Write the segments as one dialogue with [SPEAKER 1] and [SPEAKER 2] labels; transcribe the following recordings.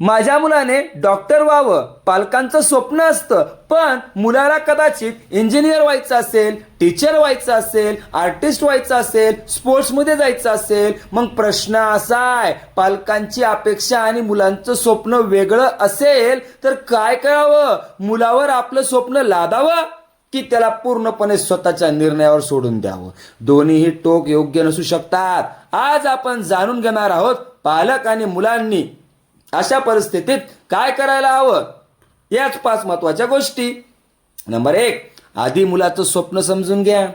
[SPEAKER 1] माझ्या मुलाने डॉक्टर व्हावं पालकांचं स्वप्न असतं, पण मुलाला कदाचित इंजिनियर व्हायचं असेल, टीचर व्हायचं असेल, आर्टिस्ट व्हायचं असेल, स्पोर्ट्समध्ये जायचं असेल. मग प्रश्न असा आहे, पालकांची अपेक्षा आणि मुलांचं स्वप्न वेगळं असेल तर काय करावं? मुलावर आपलं स्वप्न लादावं की त्याला पूर्णपणे स्वतःच्या निर्णयावर सोडून द्यावं? दोन्हीही टोक योग्य नसू शकतात. आज आपण जाणून घेणार आहोत पालक आणि मुलांनी अशा परिस्थितीत काय करायला हवं. याच 5 महत्वाच्या गोष्टी. नंबर 1, आधी मुलाचं स्वप्न समजून घ्या.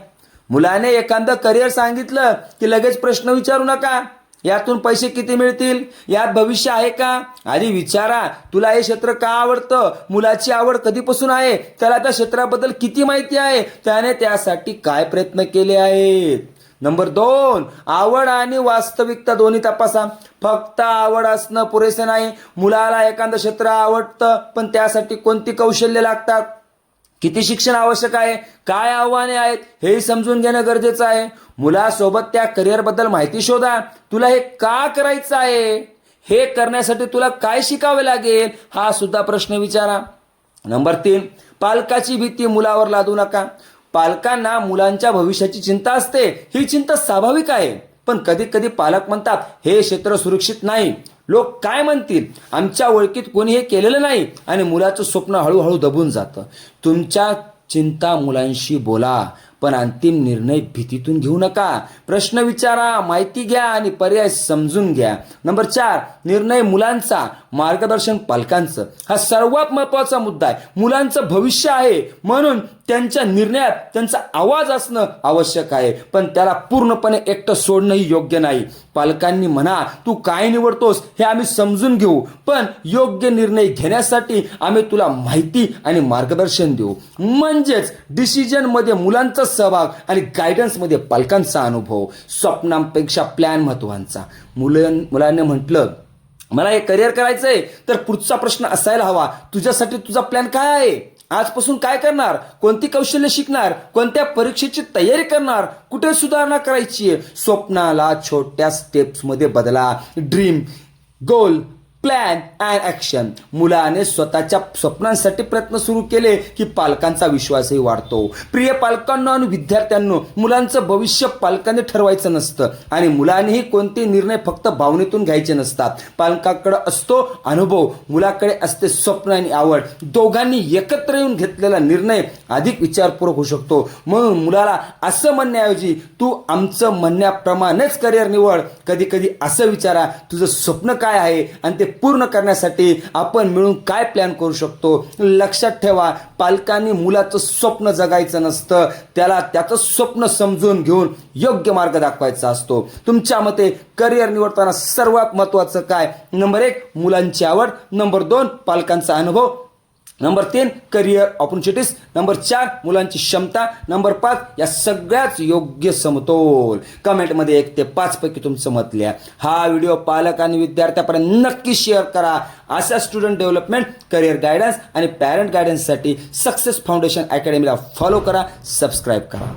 [SPEAKER 1] मुलाने एखादं करिअर सांगितलं की लगेच प्रश्न विचारू नका, यातून पैसे किती मिळतील, यात भविष्य आहे का. आधी विचारा, तुला हे क्षेत्र का आवडतं, मुलाची आवड कधीपासून आहे, त्याला त्या क्षेत्राबद्दल किती माहिती आहे, त्याने त्यासाठी काय प्रयत्न केले आहेत. नंबर 2, आवड आणि वास्तविकता दोन्ही तपासा. फक्त आवड असणं पुरेसे नाही. मुलाला एखादं क्षेत्र आवडतं, पण त्यासाठी कोणती कौशल्य लागतात, किती शिक्षण आवश्यक आहे, काय आव्हाने आहेत, हेही समजून घेणं गरजेचं आहे. मुलासोबत त्या करिअरबद्दल माहिती शोधा. तुला हे का करायचं आहे, हे करण्यासाठी तुला काय शिकावे लागेल, हा सुद्धा प्रश्न विचारा. नंबर 3, पालकाची भीती मुलावर लादू नका. पालकांना मुलांच्या भविष्याची चिंता असते, ही चिंता स्वाभाविक आहे. पण कधी कधी पालक म्हणतात हे क्षेत्र सुरक्षित नाही, लोक काय म्हणतील, आमच्या ओळखीत कोणी हे केलेलं नाही, आणि मुलाचं स्वप्न हळूहळू दबून जातं. तुमच्या चिंता मुलांशी बोला, पण अंतिम निर्णय भीतीतून घेऊ नका. प्रश्न विचारा, माहिती घ्या आणि पर्याय समजून घ्या. नंबर 4, निर्णय मुलांचा, मार्गदर्शन पालकांचं. हा सर्वात महत्वाचा मुद्दा आहे. मुलांचं भविष्य आहे, म्हणून त्यांच्या निर्णयात त्यांचा आवाज असणं आवश्यक आहे, पण त्याला पूर्णपणे एकटं सोडणंही योग्य नाही. पालकांनी म्हणा, तू काय निवडतोस हे आम्ही समजून घेऊ, पण योग्य निर्णय घेण्यासाठी आम्ही तुला माहिती आणि मार्गदर्शन देऊ. म्हणजेच डिसिजनमध्ये मुलांचा सहभाग आणि गायडन्समध्ये पालकांचा अनुभव. स्वप्नांपेक्षा प्लॅन महत्वाचा. मुलांनी म्हटलं मला हे करिअर करायचंय, तर पुढचा प्रश्न असायला हवा, तुझ्यासाठी तुझा प्लॅन काय आहे, आजपासून काय करणार, कोणती कौशल्य शिकणार, कोणत्या परीक्षेची तयारी करणार, कुठे सुधारणा करायची आहे. स्वप्नाला छोट्या स्टेप्समध्ये बदला. Dream, goal, plan and action. मुलाने स्वतःच्या स्वप्नांसाठी प्रयत्न सुरू केले की पालकांचा विश्वासही वाढतो. प्रिय पालकांनो आणि विद्यार्थ्यांनो, मुलांचं भविष्य पालकांनी ठरवायचं नसतं, आणि मुलांनीही कोणते निर्णय फक्त भावनेतून घ्यायचे नसतात. पालकाकडे असतो अनुभव, मुलाकडे असते स्वप्न आणि आवड. दोघांनी एकत्र येऊन घेतलेला निर्णय अधिक विचारपूर्वक होऊ शकतो. म्हणून मुलाला असं म्हणण्याऐवजी तू आमचं म्हणण्याप्रमाणेच करिअर निवड. कधी कधी असं विचारा, तुझं स्वप्न काय आहे आणि ते पूर्ण करण्यासाठी आपण मिळून काय प्लॅन करू शकतो. लक्षात ठेवा, पालकांनी मुलाचं स्वप्न जगायचं नसतं, त्याला त्याचं स्वप्न समजून घेऊन योग्य मार्ग दाखवायचा असतो. तुमच्या मते करिअर निवडताना सर्वात महत्वाचं काय? नंबर 1, मुलांची आवड. नंबर 2, पालकांचा अनुभव. Number 3, career opportunities. नंबर 4, मुलांची क्षमता. नंबर 5, या सगळ्याच योग्य समतोल. कमेंटमध्ये 1 ते 5 पैकी तुमचं मत लिहा. हा व्हिडिओ पालक आणि विद्यार्थ्यापर्यंत नक्की शेअर करा. अशा स्टुडंट डेव्हलपमेंट, करिअर गायडन्स आणि पॅरेंट गायडन्ससाठी सक्सेस फाउंडेशन अकॅडमीला फॉलो करा, सबस्क्राईब करा.